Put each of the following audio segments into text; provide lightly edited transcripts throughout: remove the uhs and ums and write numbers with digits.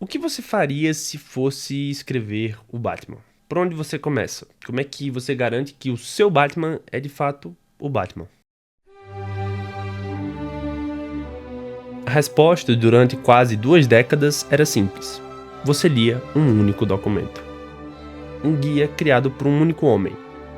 O que você faria se fosse escrever o Batman? Por onde você começa? Como é que você garante que o seu Batman é de fato o Batman? A resposta durante quase 2 décadas era simples. Você lia um único documento. Um guia criado por um único homem.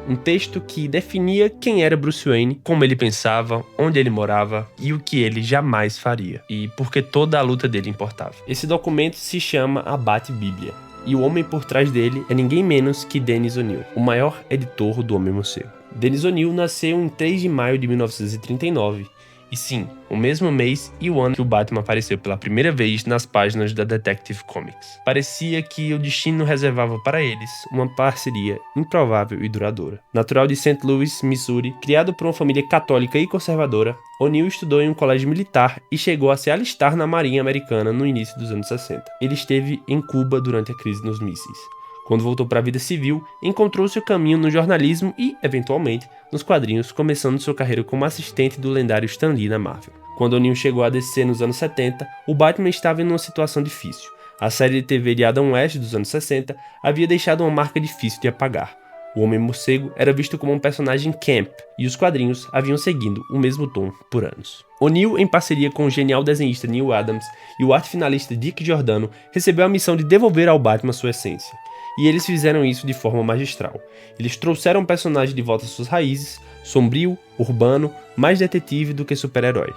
Um texto que definia quem era Bruce Wayne, como ele pensava, onde ele morava e o que ele jamais faria. E por que toda a luta dele importava. Esse documento se chama a Bat-Bíblia. E o homem por trás dele é ninguém menos que Dennis O'Neil, o maior editor do Homem-Morcego. Dennis O'Neil nasceu em 3 de maio de 1939. E sim, o mesmo mês e o ano que o Batman apareceu pela primeira vez nas páginas da Detective Comics. Parecia que o destino reservava para eles uma parceria improvável e duradoura. Natural de St. Louis, Missouri, criado por uma família católica e conservadora, O'Neil estudou em um colégio militar e chegou a se alistar na Marinha Americana no início dos anos 60. Ele esteve em Cuba durante a crise nos mísseis. Quando voltou para a vida civil, encontrou seu caminho no jornalismo e, eventualmente, nos quadrinhos, começando sua carreira como assistente do lendário Stan Lee na Marvel. Quando O'Neil chegou a DC nos anos 70, o Batman estava em uma situação difícil. A série de TV de Adam West dos anos 60 havia deixado uma marca difícil de apagar. O Homem-Morcego era visto como um personagem camp, e os quadrinhos haviam seguido o mesmo tom por anos. O'Neil, em parceria com o genial desenhista Neil Adams e o arte finalista Dick Giordano, recebeu a missão de devolver ao Batman sua essência. E eles fizeram isso de forma magistral. Eles trouxeram o personagem de volta às suas raízes, sombrio, urbano, mais detetive do que super-herói.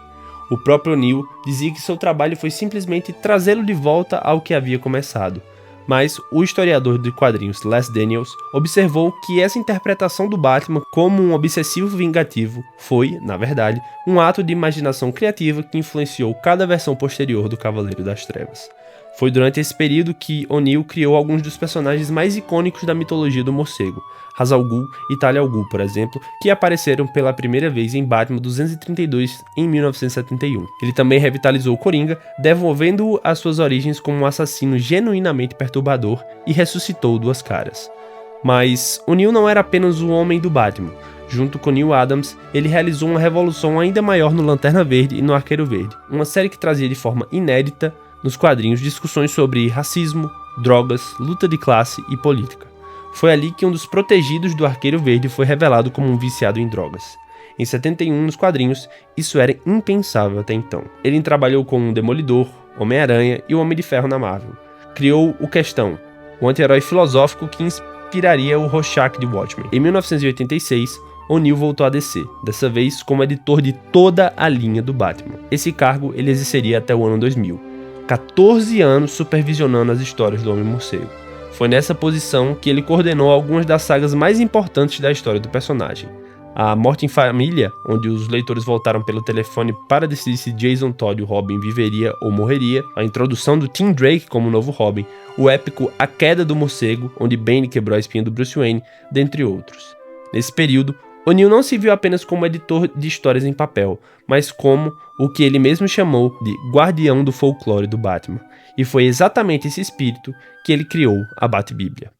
O próprio O'Neil dizia que seu trabalho foi simplesmente trazê-lo de volta ao que havia começado. Mas o historiador de quadrinhos Les Daniels observou que essa interpretação do Batman como um obsessivo vingativo foi, na verdade, um ato de imaginação criativa que influenciou cada versão posterior do Cavaleiro das Trevas. Foi durante esse período que O'Neil criou alguns dos personagens mais icônicos da mitologia do morcego, Ra's al Ghul e Talia al Ghul, por exemplo, que apareceram pela primeira vez em Batman 232 em 1971. Ele também revitalizou o Coringa, devolvendo-o às suas origens como um assassino genuinamente perturbador e ressuscitou Duas Caras. Mas O'Neil não era apenas o homem do Batman. Junto com Neil Adams, ele realizou uma revolução ainda maior no Lanterna Verde e no Arqueiro Verde, uma série que trazia de forma inédita nos quadrinhos discussões sobre racismo, drogas, luta de classe e política. Foi ali que um dos protegidos do Arqueiro Verde foi revelado como um viciado em drogas. Em 71, nos quadrinhos, isso era impensável até então. Ele trabalhou com o Demolidor, Homem-Aranha e o Homem de Ferro na Marvel. Criou o Questão, o anti-herói filosófico que inspiraria o Rorschach de Watchmen. Em 1986, O'Neil voltou a DC, dessa vez como editor de toda a linha do Batman. Esse cargo ele exerceria até o ano 2000. 14 anos supervisionando as histórias do Homem-Morcego. Foi nessa posição que ele coordenou algumas das sagas mais importantes da história do personagem. A Morte em Família, onde os leitores voltaram pelo telefone para decidir se Jason Todd, o Robin, viveria ou morreria, a introdução do Tim Drake como novo Robin, o épico A Queda do Morcego, onde Bane quebrou a espinha do Bruce Wayne, dentre outros. Nesse período, O'Neil não se viu apenas como editor de histórias em papel, mas como o que ele mesmo chamou de guardião do folclore do Batman. E foi exatamente esse espírito que ele criou a Bat-Bíblia.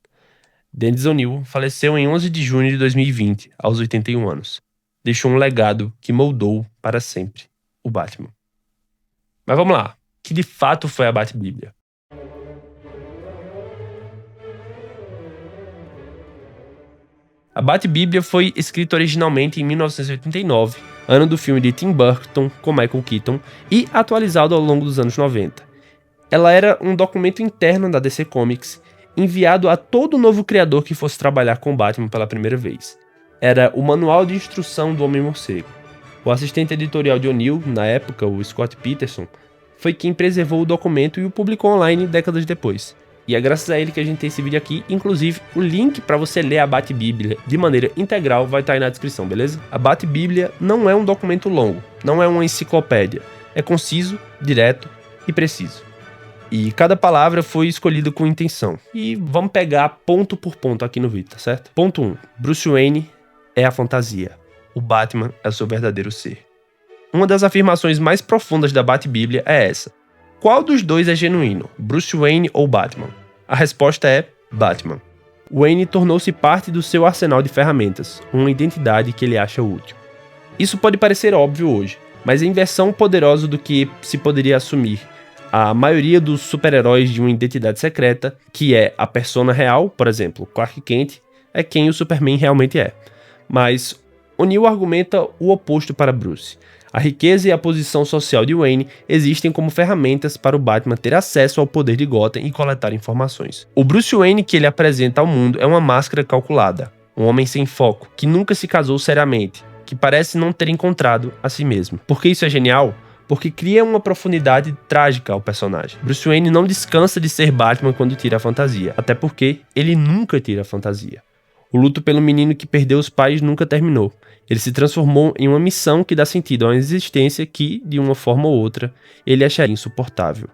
Dennis O'Neil faleceu em 11 de junho de 2020, aos 81 anos. Deixou um legado que moldou para sempre o Batman. Mas vamos lá, que de fato foi a Bat-Bíblia? A Bat-Bíblia foi escrita originalmente em 1989, ano do filme de Tim Burton com Michael Keaton, e atualizado ao longo dos anos 90. Ela era um documento interno da DC Comics, enviado a todo novo criador que fosse trabalhar com Batman pela primeira vez. Era o manual de instrução do Homem-Morcego. O assistente editorial de O'Neil, na época, o Scott Peterson, foi quem preservou o documento e o publicou online décadas depois. E é graças a ele que a gente tem esse vídeo aqui, inclusive o link para você ler a Bat-Bíblia de maneira integral vai estar aí na descrição, beleza? A Bat-Bíblia não é um documento longo, não é uma enciclopédia, é conciso, direto e preciso. E cada palavra foi escolhida com intenção. E vamos pegar ponto por ponto aqui no vídeo, tá certo? Ponto 1. Bruce Wayne é a fantasia. O Batman é o seu verdadeiro ser. Uma das afirmações mais profundas da Bat-Bíblia é essa. Qual dos dois é genuíno, Bruce Wayne ou Batman? A resposta é Batman. Wayne tornou-se parte do seu arsenal de ferramentas, uma identidade que ele acha útil. Isso pode parecer óbvio hoje, mas é a inversão poderosa do que se poderia assumir A maioria dos super-heróis de uma identidade secreta, que é a persona real, por exemplo, Clark Kent, é quem o Superman realmente é. Mas O'Neill argumenta o oposto para Bruce. A riqueza e a posição social de Wayne existem como ferramentas para o Batman ter acesso ao poder de Gotham e coletar informações. O Bruce Wayne que ele apresenta ao mundo é uma máscara calculada, um homem sem foco, que nunca se casou seriamente, que parece não ter encontrado a si mesmo. Por que isso é genial? Porque cria uma profundidade trágica ao personagem. Bruce Wayne não descansa de ser Batman quando tira a fantasia, até porque ele nunca tira a fantasia. O luto pelo menino que perdeu os pais nunca terminou. Ele se transformou em uma missão que dá sentido a uma existência que, de uma forma ou outra, ele acharia insuportável.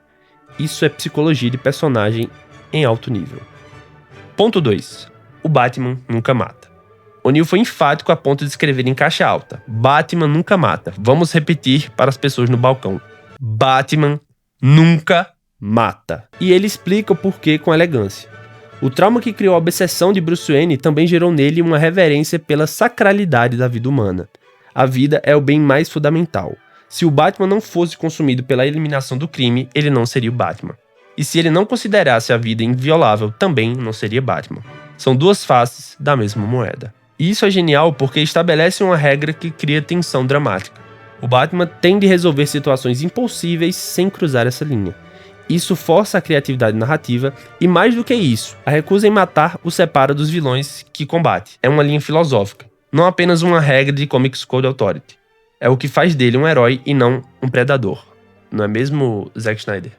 Isso é psicologia de personagem em alto nível. Ponto 2. O Batman nunca mata. O'Neill foi enfático a ponto de escrever em caixa alta: Batman nunca mata. Vamos repetir para as pessoas no balcão: Batman nunca mata. E ele explica o porquê com elegância. O trauma que criou a obsessão de Bruce Wayne também gerou nele uma reverência pela sacralidade da vida humana. A vida é o bem mais fundamental. Se o Batman não fosse consumido pela eliminação do crime, ele não seria o Batman. E se ele não considerasse a vida inviolável, também não seria Batman. São duas faces da mesma moeda. E isso é genial porque estabelece uma regra que cria tensão dramática. O Batman tem de resolver situações impossíveis sem cruzar essa linha. Isso força a criatividade narrativa e, mais do que isso, a recusa em matar o separa dos vilões que combate. É uma linha filosófica, não apenas uma regra de Comics Code Authority. É o que faz dele um herói e não um predador. Não é mesmo, Zack Snyder?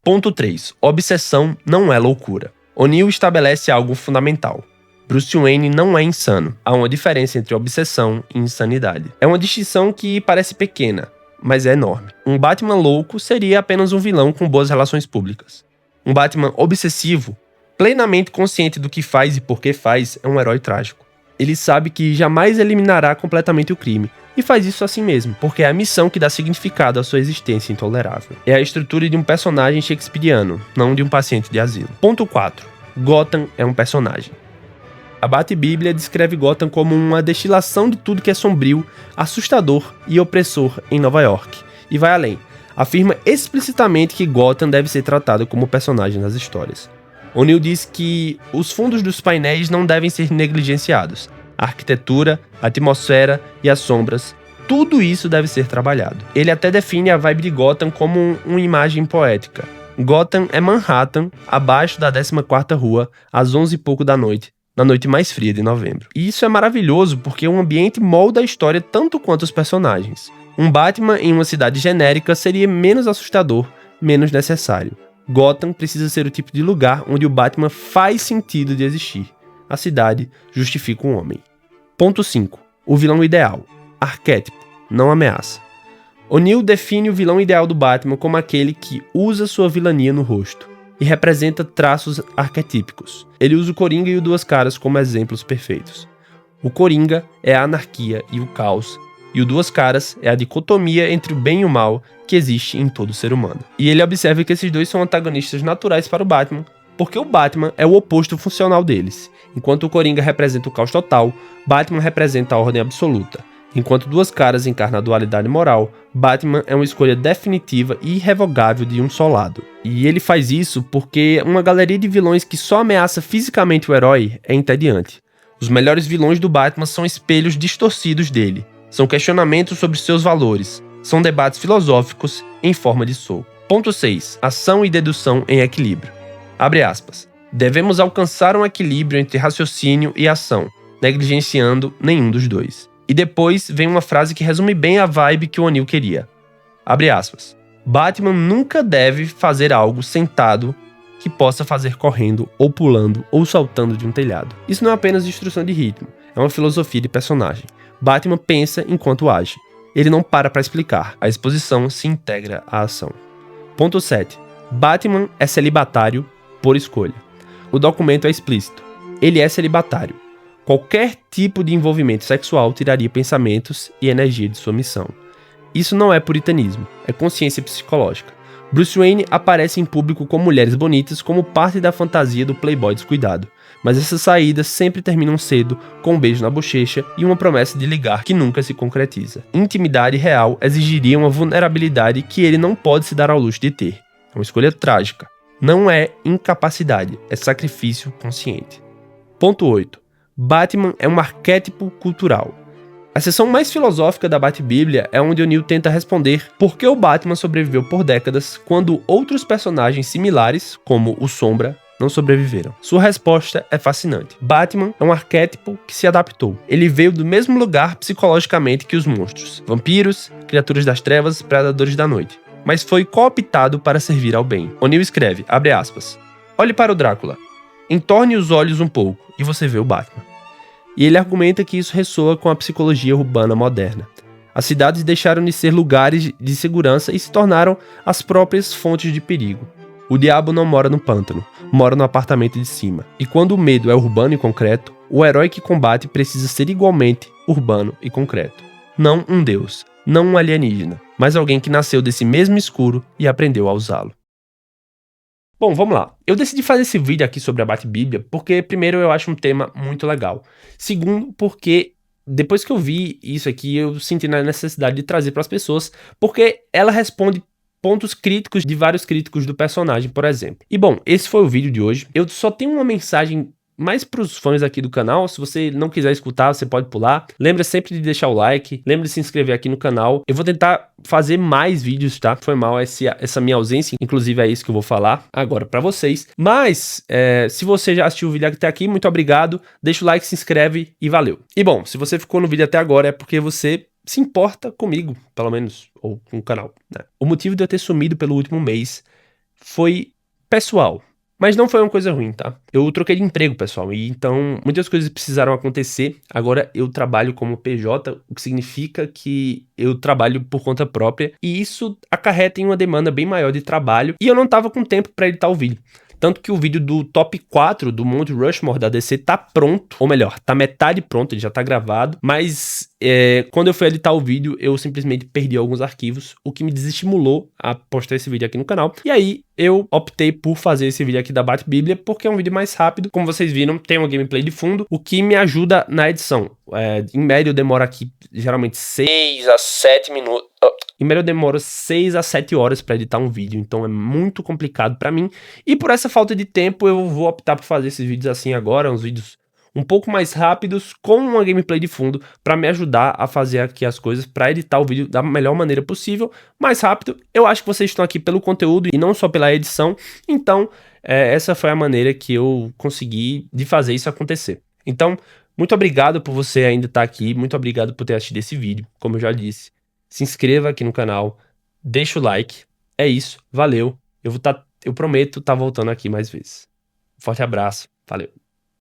Ponto 3. Obsessão não é loucura. O'Neill estabelece algo fundamental. Bruce Wayne não é insano. Há uma diferença entre obsessão e insanidade. É uma distinção que parece pequena, mas é enorme. Um Batman louco seria apenas um vilão com boas relações públicas. Um Batman obsessivo, plenamente consciente do que faz e por que faz, é um herói trágico. Ele sabe que jamais eliminará completamente o crime, e faz isso assim mesmo, porque é a missão que dá significado à sua existência intolerável. É a estrutura de um personagem shakespeariano, não de um paciente de asilo. Ponto 4. Gotham é um personagem. A Bat-Bíblia descreve Gotham como uma destilação de tudo que é sombrio, assustador e opressor em Nova York. E vai além. Afirma explicitamente que Gotham deve ser tratado como personagem nas histórias. O'Neill diz que os fundos dos painéis não devem ser negligenciados. A arquitetura, a atmosfera e as sombras, tudo isso deve ser trabalhado. Ele até define a vibe de Gotham como uma imagem poética. Gotham é Manhattan, abaixo da 14ª rua, às 11 e pouco da noite, na noite mais fria de novembro. E isso é maravilhoso porque o ambiente molda a história tanto quanto os personagens. Um Batman em uma cidade genérica seria menos assustador, menos necessário. Gotham precisa ser o tipo de lugar onde o Batman faz sentido de existir. A cidade justifica um homem. Ponto 5. O vilão ideal. Arquétipo, não ameaça. O'Neill define o vilão ideal do Batman como aquele que usa sua vilania no rosto e representa traços arquetípicos. Ele usa o Coringa e o Duas Caras como exemplos perfeitos. O Coringa é a anarquia e o caos, e o Duas Caras é a dicotomia entre o bem e o mal que existe em todo ser humano. E ele observa que esses dois são antagonistas naturais para o Batman, porque o Batman é o oposto funcional deles. Enquanto o Coringa representa o caos total, Batman representa a ordem absoluta. Enquanto Duas Caras encarna a dualidade moral, Batman é uma escolha definitiva e irrevogável de um só lado. E ele faz isso porque uma galeria de vilões que só ameaça fisicamente o herói é entediante. Os melhores vilões do Batman são espelhos distorcidos dele. São questionamentos sobre seus valores. São debates filosóficos em forma de soco. Ponto 6. Ação e dedução em equilíbrio. Abre aspas. Devemos alcançar um equilíbrio entre raciocínio e ação, negligenciando nenhum dos dois. E depois vem uma frase que resume bem a vibe que o O'Neill queria. Abre aspas. Batman nunca deve fazer algo sentado que possa fazer correndo, ou pulando, ou saltando de um telhado. Isso não é apenas instrução de ritmo, é uma filosofia de personagem. Batman pensa enquanto age. Ele não para explicar, a exposição se integra à ação. Ponto 7. Batman é celibatário por escolha. O documento é explícito. Ele é celibatário. Qualquer tipo de envolvimento sexual tiraria pensamentos e energia de sua missão. Isso não é puritanismo, é consciência psicológica. Bruce Wayne aparece em público com mulheres bonitas como parte da fantasia do playboy descuidado, mas essas saídas sempre terminam cedo, com um beijo na bochecha e uma promessa de ligar que nunca se concretiza. Intimidade real exigiria uma vulnerabilidade que ele não pode se dar ao luxo de ter. É uma escolha trágica. Não é incapacidade, é sacrifício consciente. Ponto 8. Batman é um arquétipo cultural. A seção mais filosófica da Bat-Bíblia é onde O'Neill tenta responder por que o Batman sobreviveu por décadas quando outros personagens similares, como o Sombra, não sobreviveram. Sua resposta é fascinante. Batman é um arquétipo que se adaptou. Ele veio do mesmo lugar psicologicamente que os monstros, vampiros, criaturas das trevas, predadores da noite, mas foi cooptado para servir ao bem. O'Neill escreve, abre aspas, olhe para o Drácula, entorne os olhos um pouco e você vê o Batman. E ele argumenta que isso ressoa com a psicologia urbana moderna. As cidades deixaram de ser lugares de segurança e se tornaram as próprias fontes de perigo. O diabo não mora no pântano, mora no apartamento de cima. E quando o medo é urbano e concreto, o herói que combate precisa ser igualmente urbano e concreto. Não um deus, não um alienígena, mas alguém que nasceu desse mesmo escuro e aprendeu a usá-lo. Bom, vamos lá. Eu decidi fazer esse vídeo aqui sobre a Bat-Bíblia porque, primeiro, eu acho um tema muito legal. Segundo, porque depois que eu vi isso aqui, eu senti a necessidade de trazer para as pessoas, porque ela responde pontos críticos de vários críticos do personagem, por exemplo. E bom, esse foi o vídeo de hoje. Eu só tenho uma mensagem mais para os fãs aqui do canal. Se você não quiser escutar, você pode pular. Lembra sempre de deixar o like, lembra de se inscrever aqui no canal. Eu vou tentar fazer mais vídeos, tá? Foi mal essa minha ausência, inclusive é isso que eu vou falar agora para vocês. Mas, se você já assistiu o vídeo até aqui, muito obrigado. Deixa o like, se inscreve e valeu. E bom, se você ficou no vídeo até agora é porque você se importa comigo, pelo menos, ou com o canal, né? O motivo de eu ter sumido pelo último mês foi pessoal. Mas não foi uma coisa ruim, tá? Eu troquei de emprego, pessoal, e então muitas coisas precisaram acontecer. Agora eu trabalho como PJ, o que significa que eu trabalho por conta própria, e isso acarreta em uma demanda bem maior de trabalho, e eu não tava com tempo para editar o vídeo. Tanto que o vídeo do top 4 do Mount Rushmore da DC tá pronto, ou melhor, tá metade pronto, ele já tá gravado, mas quando eu fui editar o vídeo, eu simplesmente perdi alguns arquivos, o que me desestimulou a postar esse vídeo aqui no canal. E aí, eu optei por fazer esse vídeo aqui da Bat-Bíblia, porque é um vídeo mais rápido. Como vocês viram, tem uma gameplay de fundo, o que me ajuda na edição. Em média, eu demoro aqui, geralmente, 6 a 7 minutos. Em média, eu demoro 6 a 7 horas para editar um vídeo, então é muito complicado para mim. E por essa falta de tempo, eu vou optar por fazer esses vídeos assim agora, uns vídeos um pouco mais rápidos, com uma gameplay de fundo, para me ajudar a fazer aqui as coisas, para editar o vídeo da melhor maneira possível, mais rápido. Eu acho que vocês estão aqui pelo conteúdo e não só pela edição, então essa foi a maneira que eu consegui de fazer isso acontecer. Então, muito obrigado por você ainda estar aqui, muito obrigado por ter assistido esse vídeo, como eu já disse. Se inscreva aqui no canal, deixa o like, é isso, valeu, eu prometo estar voltando aqui mais vezes. Forte abraço, valeu.